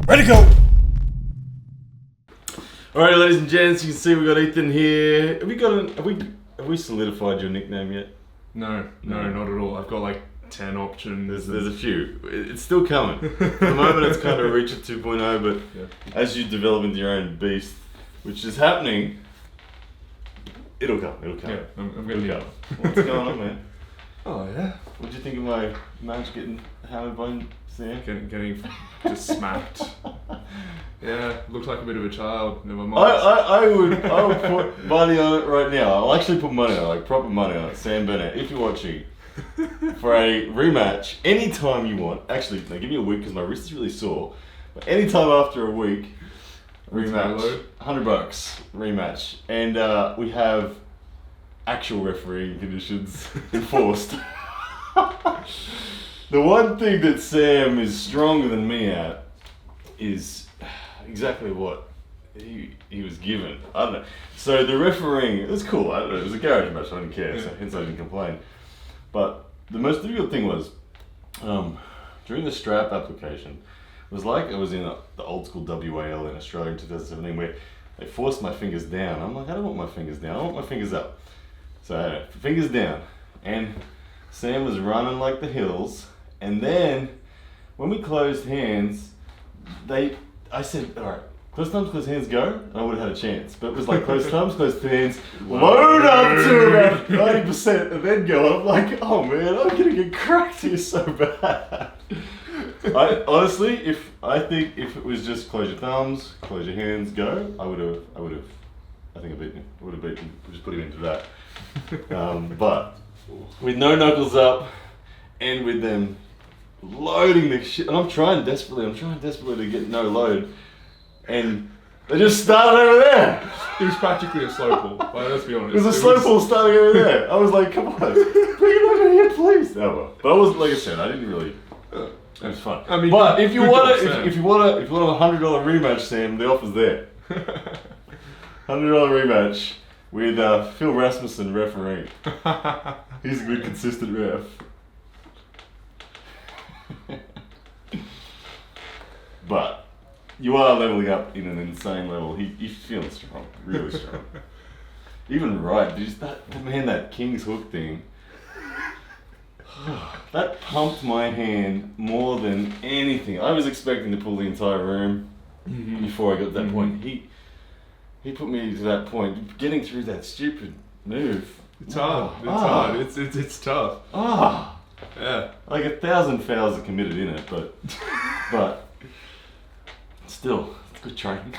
Ready to go! Alright, ladies and gents, you can see we've got Ethan here. Have we solidified your nickname yet? No, not at all. I've got like 10 options. There's a few. It's still coming. At the moment it's kind of reaching 2.0, but as you develop into your own beast, which is happening, it'll come. Yeah, I'm going to come. What's going on, man? Oh, yeah. What do you think of my match getting hammered by Sam? Getting just smacked. Yeah, looked like a bit of a child. Never mind. I would put money on it right now. I'll actually put money on it, like proper money on it. Sam Bennett, if you're watching, for a rematch, anytime you want. Actually, no, give me a week because my wrist is really sore. But anytime after a week, rematch, $100 rematch, and we have actual refereeing conditions enforced. The one thing that Sam is stronger than me at is exactly what he was given. I don't know. So the refereeing, it was cool. I don't know. It was a garage match. I didn't care. So hence I didn't complain. But the most difficult thing was during the strap application. It was like I was in the old school WAL in Australia in 2017 where they forced my fingers down. I'm like, I don't want my fingers down. I want my fingers up. So I had it, fingers down, and Sam was running like the hills. And then when we closed hands, I said, all right, close thumbs, close hands, go, and I would have had a chance. But it was like close thumbs, close hands, load up to about 90%, and then go. And I'm like, oh man, I'm gonna get cracked here so bad. I honestly, if it was just close your thumbs, close your hands, go, I would have. I think I beat him. I would have beaten him. Just put him into that. But with no knuckles up, and with them loading the shit, and I'm trying desperately to get no load, and they just started over there. It was practically a slow pull. Like, let's be honest. It was a slow pull starting over there. I was like, come on, bring it over here, please. No, well. But I wasn't, like I said, I didn't really. It was fun. I mean, but if you want a $100 rematch, Sam, the offer's there. $100 rematch with Phil Rasmussen refereeing. He's a good, consistent ref. But you are leveling up in an insane level. He's feeling strong, really strong. Even right, that King's Hook thing, that pumped my hand more than anything. I was expecting to pull the entire room before I got to that point. He put me to that point. Getting through that stupid move. It's hard. Hard. It's tough. Yeah. Like 1,000 fouls are committed in it, but still, it's good training.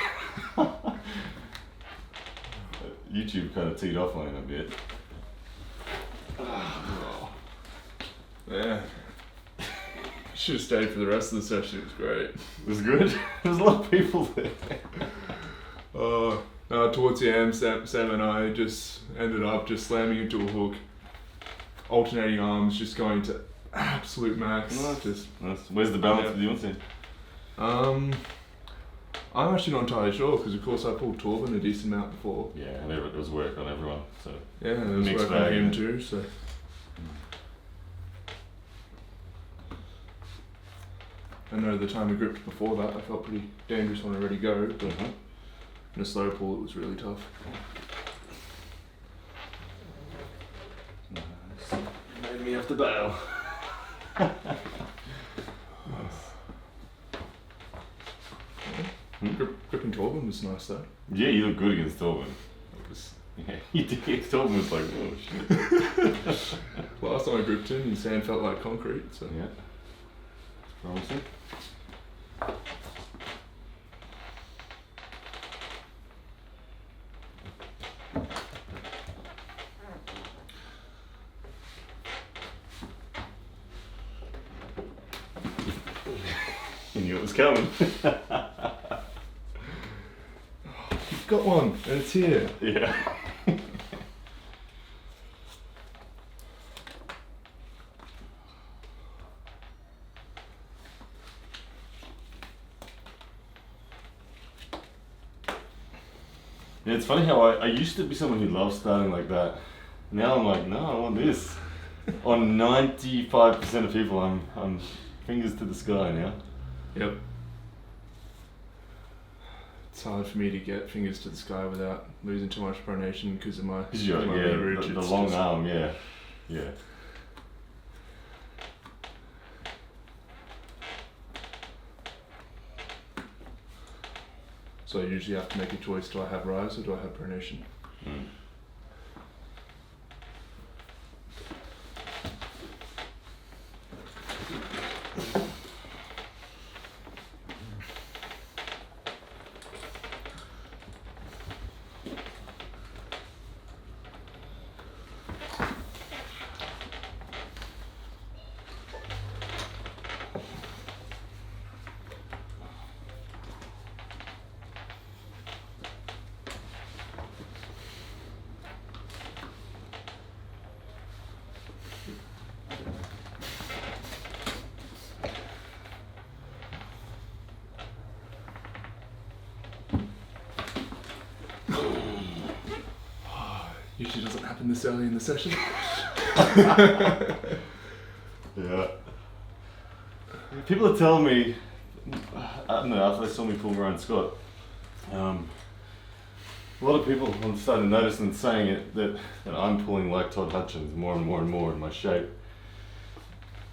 YouTube kind of teed off on him a bit. Yeah. Should have stayed for the rest of the session. It was great. It was good. There's a lot of people there. Towards the end, Sam and I just ended up just slamming into a hook, alternating arms, just going to absolute max. Nice. Where's the balance with you and Sam? I'm actually not entirely sure because, of course, I pulled Torben a decent amount before. Yeah, and it was work on everyone. So yeah, and there was work on him too. So. I know the time we gripped before that, I felt pretty dangerous on a ready go, but in a slow pull, it was really tough. Nice. Made me have to bail. Gripping Torben was nice though. Yeah, you look good against Torben. Yeah, you did. Torben was like, oh shit. Last time I gripped him, his hand felt like concrete. So yeah, it's promising. You knew it was coming. You've got one, and it's here. Yeah. Yeah, it's funny how I used to be someone who loved starting like that. Now I'm like, no, I want this. On 95% of people, I'm fingers to the sky now. Yep. It's hard for me to get fingers to the sky without losing too much pronation because of my Yeah, leverage. the It's long just- arm, yeah. Yeah. So I usually have to make a choice: do I have rise or do I have pronation? Mm. Usually doesn't happen this early in the session. Yeah. People are telling me, I don't know, after they saw me pull Ryan Scott, a lot of people I'm starting to notice and saying it that I'm pulling like Todd Hutchins more and more and more in my shape.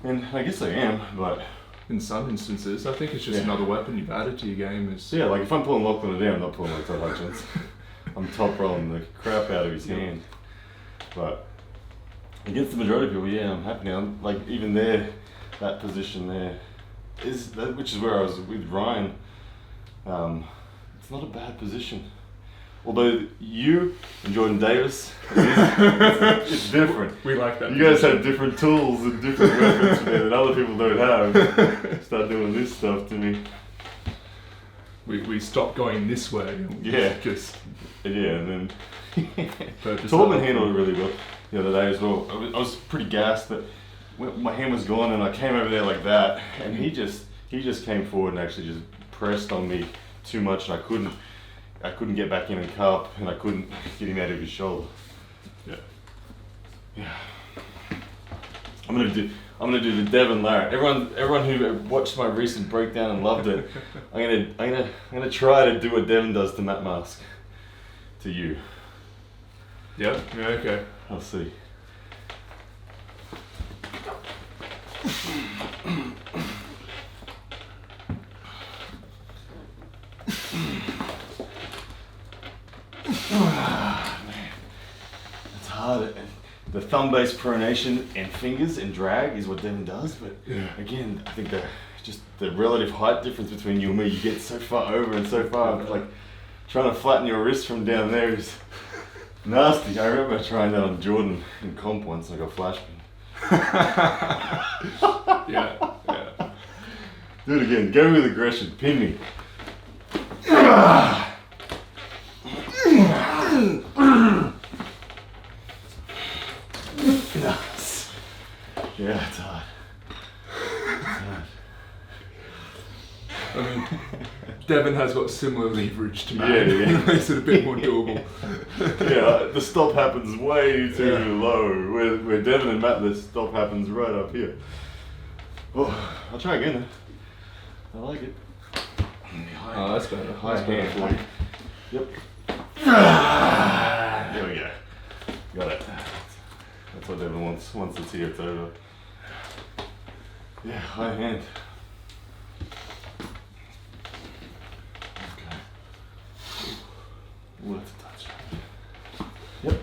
And I guess I am, but In some instances, I think it's just Yeah. another weapon you've added to your game. Is yeah, like if I'm pulling Lachlan Adair, I'm not pulling like Todd Hutchins. I'm top rolling the crap out of his hand. But against the majority of people, yeah, I'm happy now. Like even there, that position there is that, which is where I was with Ryan. It's not a bad position. Although you and Jordan Davis, it's different. We like that. You guys have different tools and different weapons for that other people don't have. Start doing this stuff to me. We stopped going this way. And Yeah. Just Yeah, and then purchase Torben that. handled it really well the other day as well. I was pretty gassed that when my hand was gone and I came over there like that, and he just came forward and actually just pressed on me too much, and I couldn't get back in and cup, and I couldn't get him out of his shoulder. Yeah. Yeah. I'm gonna do the Devon Larratt. Everyone who watched my recent breakdown and loved it, I'm gonna try to do what Devon does to Matt Mask. To you. Yeah. Yeah. Okay. I'll see. Man, it's hard. The thumb-based pronation and fingers and drag is what Devon does, but Yeah. again, I think just the relative height difference between you and me, you get so far over and so far, like trying to flatten your wrist from down there is nasty. I remember trying that on Jordan in comp once and I got flash pin. Yeah. Yeah. Do it again. Go with aggression. Pin me. Nice. Yeah, it's hard. It's hard. I mean, Devon has got similar leverage to Matt. Yeah, yeah. It makes it a bit more doable. Yeah, the stop happens way too low. Where Devon and Matt, the stop happens right up here. Oh, I'll try again. I like it. Oh, that's better. High That's better hand. for you. Yep. There we go. Got it. That's what Devon wants. Once it's here, it's over. Yeah, high hand. Okay. Let's touch. Yep.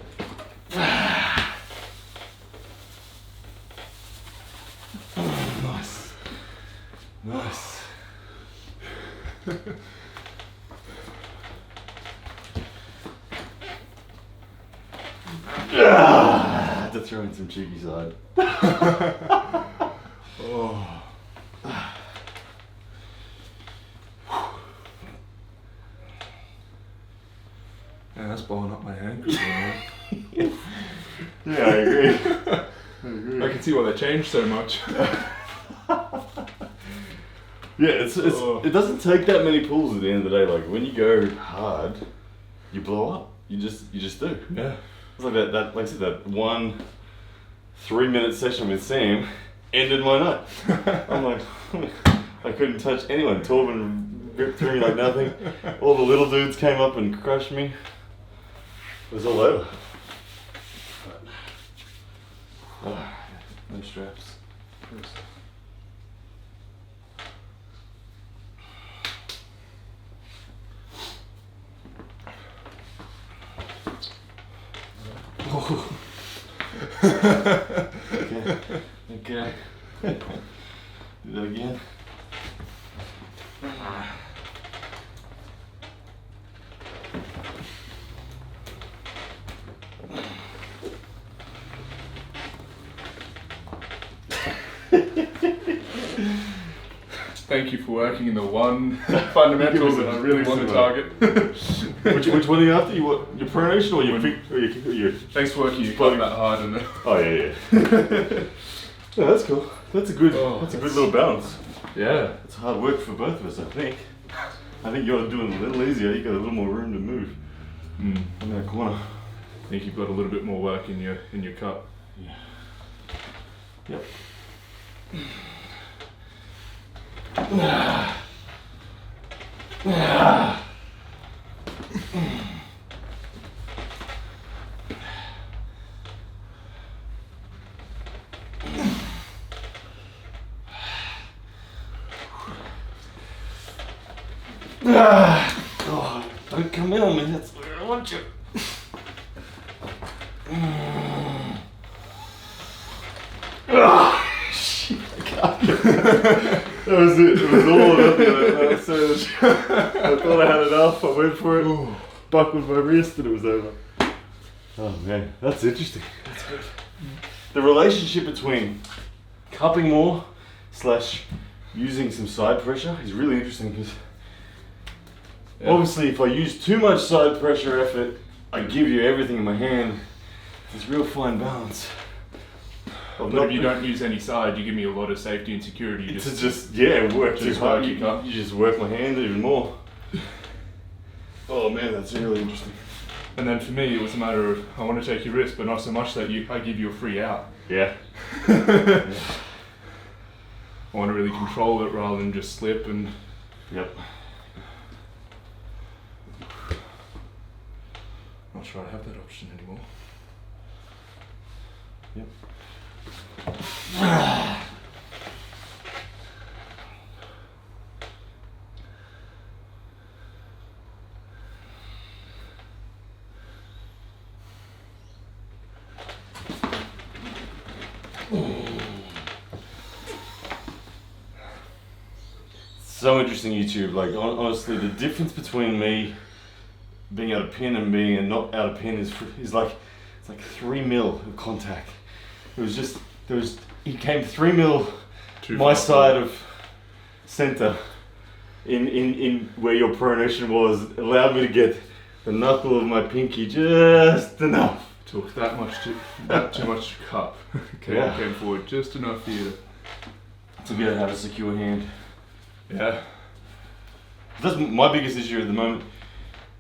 Nice. Nice. I had to throw in some cheeky side. Oh. Man, that's blowing up my ankles. Man. Yeah, I agree. I agree. I can see why they changed so much. Yeah, it doesn't take that many pulls at the end of the day. Like when you go hard, you blow up. You just do. Yeah. It's like that like I said, that 1 3-minute session with Sam ended my night. I'm like, I couldn't touch anyone. Torben ripped through me like nothing. All the little dudes came up and crushed me. It was all over. But, no straps. Okay. Do that again. Thank you for working in the one fundamental that I really want to target. which one are you after? You want your pronation or your Thanks for working your club that hard. And oh yeah. Yeah, that's cool. That's a good little balance. Yeah. It's hard work for both of us, I think. I think you're doing it a little easier. You got a little more room to move in that corner. I think you've got a little bit more work in your cup. Yeah. Yep. Oh, don't come in on me, that's where I want you. Shit, I can't. That was it. It was all or nothing. So I thought I had enough. I went for it, buckled my wrist, and it was over. Oh man, that's interesting. That's good. The relationship between cupping more / using some side pressure is really interesting because obviously if I use too much side pressure effort, I give you everything in my hand. There's real fine balance. But if you don't use any side, you give me a lot of safety and security. You work too hard. You just work my hand even more. Oh man, that's really interesting. And then for me, it was a matter of I want to take your risk, but not so much that I give you a free out. Yeah. I want to really control it rather than just slip and. Yep. Not sure I have that option anymore. Yep. So interesting, YouTube. Like honestly, the difference between me being out of pin and being not out of pin is like it's like 3 mil of contact. It was just he came 3 mil my side of center in where your pronation was, allowed me to get the knuckle of my pinky just enough. Took that too much cup. Came forward just enough for you to be able to have a secure hand. Yeah. That's my biggest issue at the moment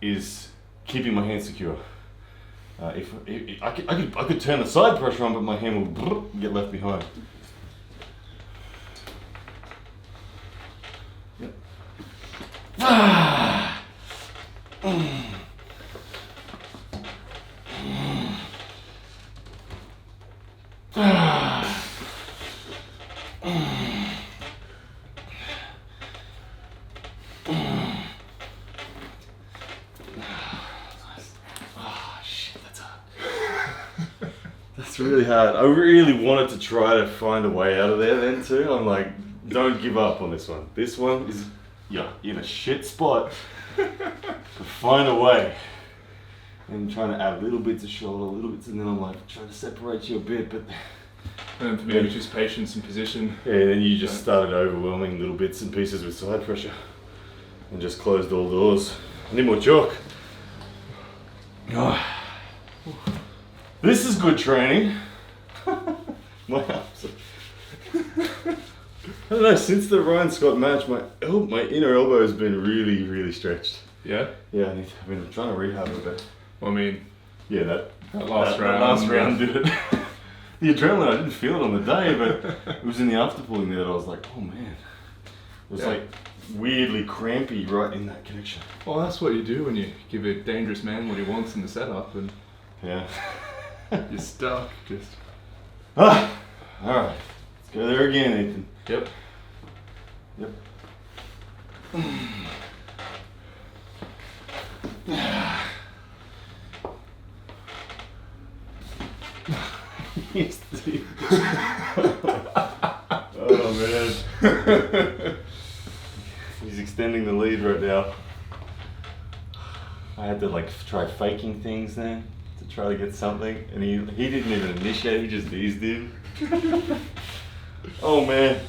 is keeping my hand secure. If I could turn the side pressure on, but my hand will get left behind. Yep. That's really hard. I really wanted to try to find a way out of there then too. I'm like, don't give up on this one. This one is, you're in a shit spot. So find a way. And trying to add little bits of shoulder, little bits, and then I'm like, trying to separate you a bit, but... And for me, it was just patience and position. Yeah, and then you just started overwhelming little bits and pieces with side pressure. And just closed all doors. I need more chalk. Oh. This is good training. My arms. I don't know, since the Ryan Scott match, my inner elbow has been really, really stretched. Yeah? Yeah, I've been trying to rehab it a bit. Well, I mean, yeah, that last round did it. The adrenaline, I didn't feel it on the day, but it was in the after pulling there that I was like, oh man. It was like weirdly crampy right in that connection. Well, that's what you do when you give a dangerous man what he wants in the setup, and Yeah. you're stuck. Just. Alright. Let's go there again, Ethan. Yep. Yep. Oh man. He's extending the lead right now. I had to like try faking things then to try to get something, and he didn't even initiate, he just eased in. Oh man.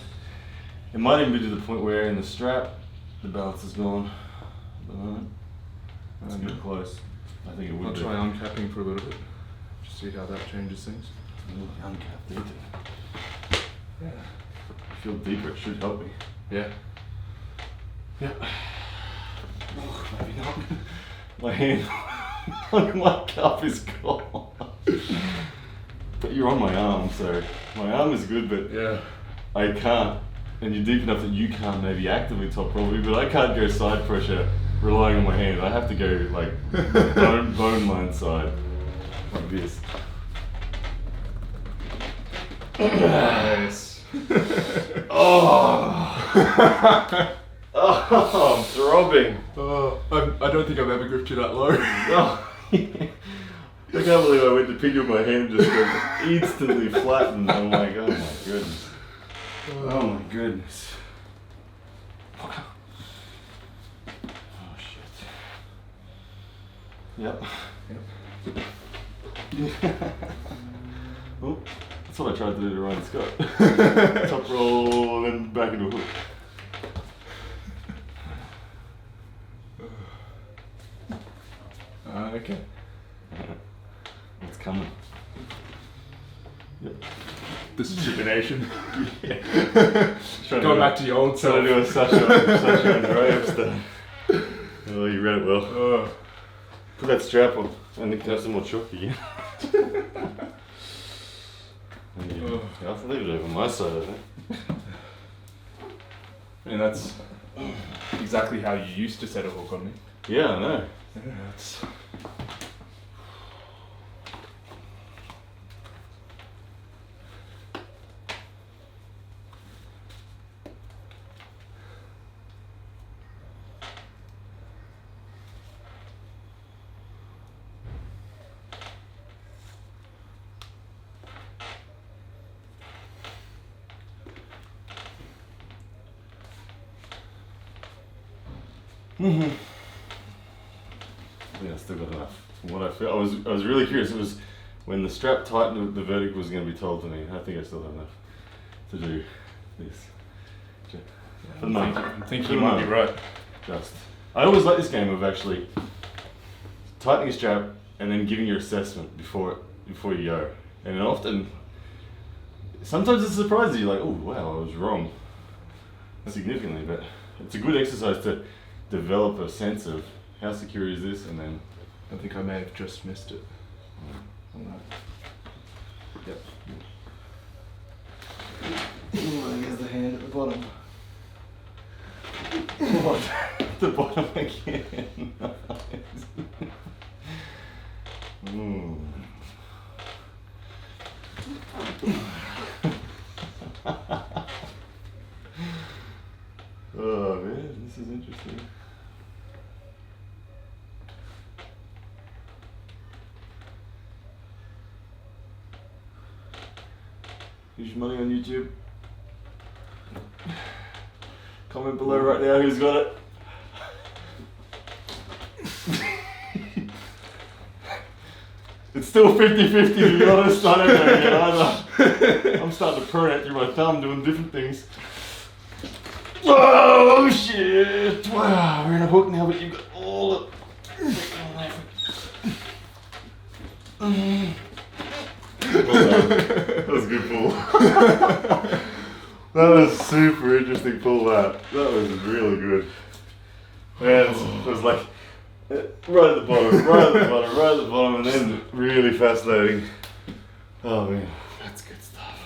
It might even be to the point where in the strap the balance is gone at the moment. It's getting close. I think it would I'll be. try uncapping for a little bit. Just see how that changes things. Uncapped Ethan. Yeah. I feel deeper, it should help me. Yeah. Yep. Oh, maybe not. My hand on my cup is gone. But you're on my arm, so my arm is good, but Yeah. I can't. And you're deep enough that you can't maybe actively top probably, but I can't go side pressure relying on my hand. I have to go like bone line side, like this. Nice. Oh, oh, I'm throbbing. Oh, I don't think I've ever gripped you that low. Oh. I can't believe I went to pick up my hand and just got instantly flattened. I'm like, oh my goodness. Oh my goodness. Oh shit. Yep. Oh, that's what I tried to do to Ryan Scott. Top roll and then back into a hook. Okay. It's coming. Yep. This is supination. Yeah. Going back to the old self. Trying to do a Sasha and Graham stuff. Oh, you read it well. Oh. Put that strap on and then have some more chalk again. Yeah, I'll leave it over my side, I think. And that's exactly how you used to set a hook on me. Yeah, I know. Yeah, that's... Mm-hmm. I think I still got enough. From what I feel, I was really curious. It was when the strap tightened, the verdict was going to be told to me. I think I still have enough to do this. For the moment. I think you might be right. I always like this game of actually tightening a strap and then giving your assessment before you go. And often, sometimes it surprises you, like, oh wow, I was wrong significantly. But it's a good exercise to develop a sense of how secure is this, and then I think I may have just missed it. On that. Yep. There's the hand at the bottom. What? The bottom again. Mm. Oh man, this is interesting. Here's your money on YouTube. Comment below right now who's got it. It's still 50-50 to be honest, I don't know yet either. I'm starting to prune out through my thumb doing different things. Oh shit! Wow, we're in a hook now, but you've got all the... That was a good pull. That was super interesting pull that. That was really good. Yeah, it was like right at the bottom, right at the bottom, right at the bottom, and then really fascinating. Oh man, that's good stuff.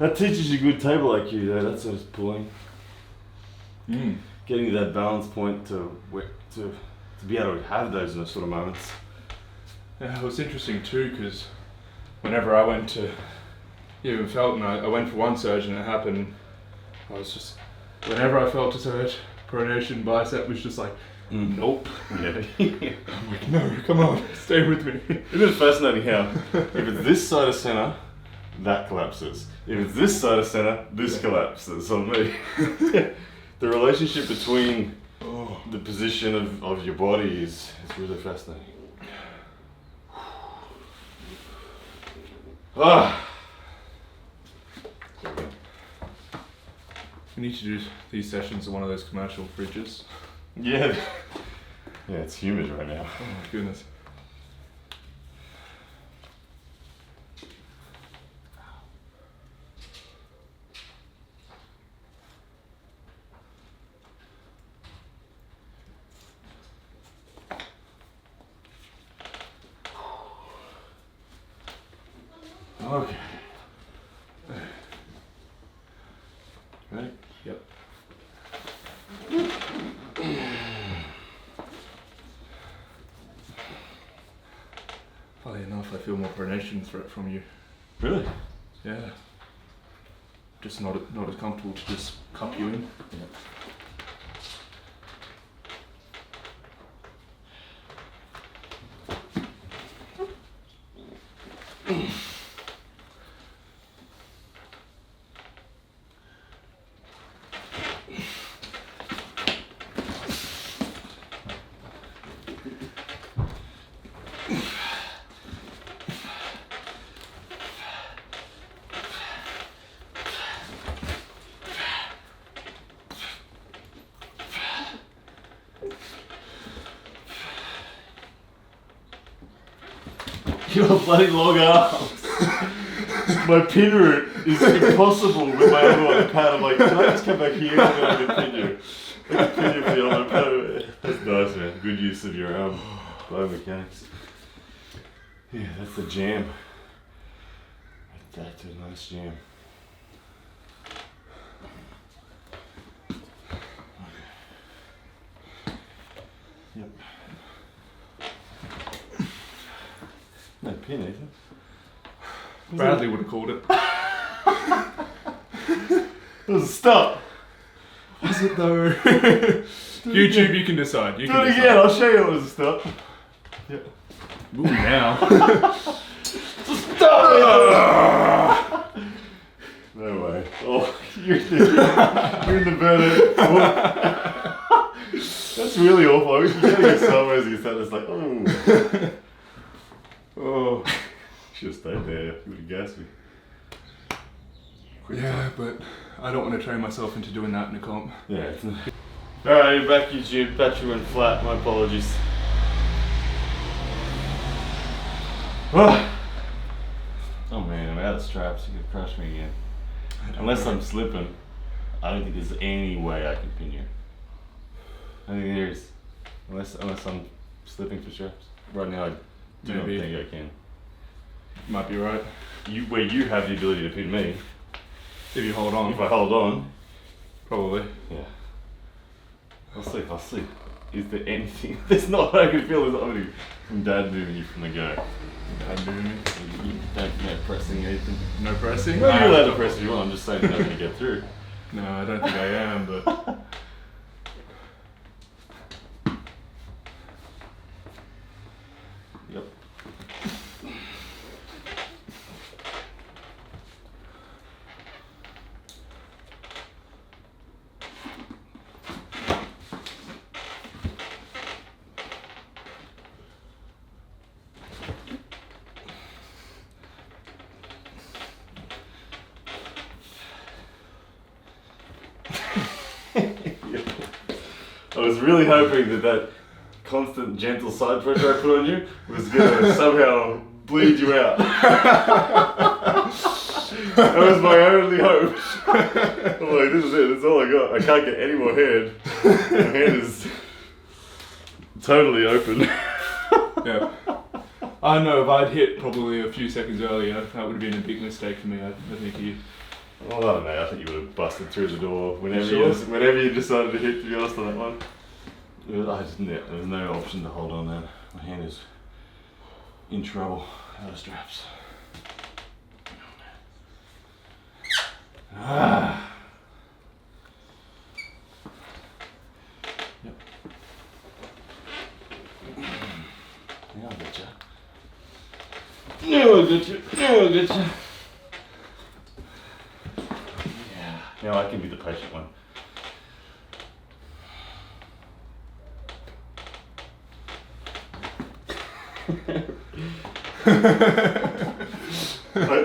That teaches you good table IQ though, that's what it's pulling. Getting to that balance point to be able to have those sort of moments. Yeah, it was interesting too, because whenever I went to even Felton, I went for one surge and it happened. I was just, whenever I felt a surge, pronation bicep was just like, nope. Yeah. I'm like, no, come on, stay with me. Isn't it fascinating how if it's this side of center, that collapses. If it's this side of center, this collapses on me. The relationship between the position of your body is really fascinating. We need to do these sessions in one of those commercial fridges. Yeah. Yeah, it's humid right now. Oh my goodness. Okay. Ready? Yep. Funny enough, I feel more pronation threat from you. Really? Yeah. Just not as comfortable to just cup you in. Yeah. Your bloody long arms. My pin route is impossible with my elbow on the pad. I'm like, can I just come back here and then I can pin you? I can pin you for the elbow pad. That's nice, man. Good use of your biomechanics. Yeah, that's the jam. That's a nice jam. Yep. No pin, Ethan. Bradley would have called it. It was a stop. Was it though? YouTube, you can decide. You Do can it decide. again, I'll show you it was a stop. Yep. Ooh, now. Stop it! No way. Oh, you're in the burner. Oh. That's really awful. I wish you getting it sideways and you start just like, oh. Oh. Should have stayed there. You would have gassed me. Yeah, but I don't want to train myself into doing that in a comp. Yeah. It's not. Alright, you're back YouTube. Battery went flat. My apologies. Oh man, I'm out of straps. You're gonna crush me again. Unless I'm slipping, I don't think there's any way I can pin you. I think there is. Unless I'm slipping for straps. Right now, I do not think I can. Might be right. Where you have the ability to pin me. If you hold on. If I hold on. Probably. Yeah. I'll see. Is there anything? There's not. I can feel there's not anything from Dad moving you from the go. Dad moving me? You don't pressing anything. No pressing? Well, you're allowed to press if you want. I'm just saying you're not going to get through. No, I don't think I am, but... Yep. I was really hoping that constant gentle side pressure I put on you was going to somehow bleed you out. That was my only hope. I'm like, this is it, that's all I got. I can't get any more head. My head is totally open. Yeah. I know if I'd hit probably a few seconds earlier, that would have been a big mistake for me. I think Well, I don't know. I think you would have busted through the door whenever Sure. whenever you decided to hit. To be honest on that one, I just there was no option to hold on then. My hand is in trouble. Out of straps. Ah. Yep. Now I get you. Now I get you. Now I get you. Yeah. Now I can be the patient one.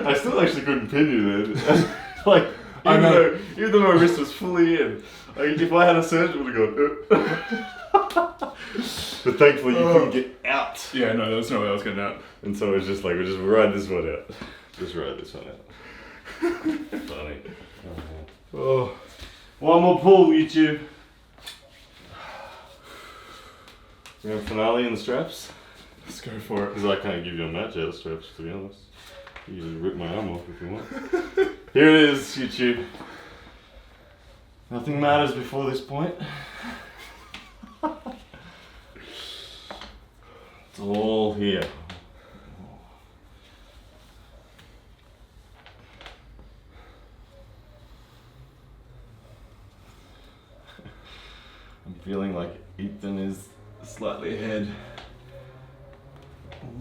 I still actually couldn't pin you then. Like, even though my wrist was fully in, like, if I had a surge, it would have gone. But thankfully, you couldn't get out. Yeah, no, there was no way I was getting out. And so it was just like, we'll just ride this one out. Just ride this one out. Funny. Oh. One more pull, YouTube. Grand finale in the straps. Let's go for it. Because I can't give you a match out of straps, to be honest. You can rip my arm off if you want. Here it is, YouTube. Nothing matters before this point. It's all here. I'm feeling like Ethan is slightly ahead.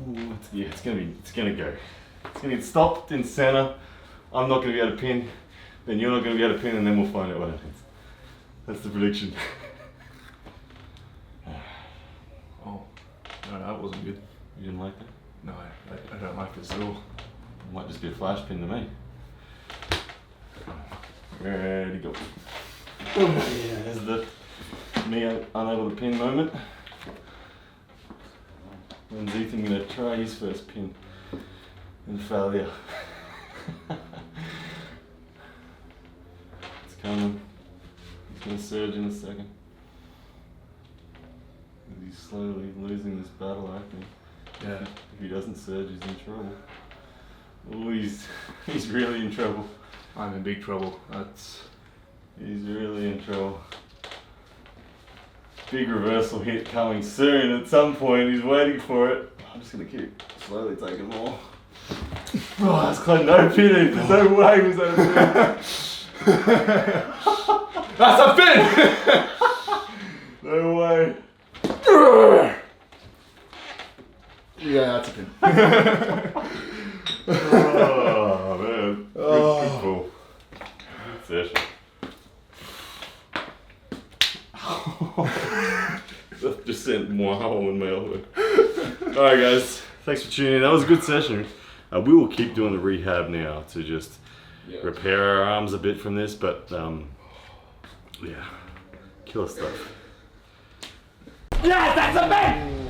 Ooh, it's gonna go. It's gonna get stopped in center. I'm not gonna be able to pin. Then you're not gonna be able to pin, and then we'll find out what happens. That's the prediction. Oh, no, that wasn't good. You didn't like that? No, I don't like this at all. It might just be a flash pin to me. Ready, go. Oh, yeah, there's the me unable to pin moment. When's Ethan gonna try his first pin and failure? It's coming. He's gonna surge in a second. He's slowly losing this battle, I think. Yeah. If he doesn't surge, he's in trouble. Oh, he's really in trouble. I'm in big trouble. He's really in trouble. Big reversal hit coming soon. At some point, he's waiting for it. I'm just gonna keep slowly taking more. Oh, that's close. No pinning. There's no way was that a pin. That's a pin! No way. Yeah, that's a pin. Oh man. Good pull. Good session. That just sent wow in my elbow. Alright guys, thanks for tuning in. That was a good session. We will keep doing the rehab now to just repair our arms a bit from this, but yeah, killer stuff. Yes, that's a man!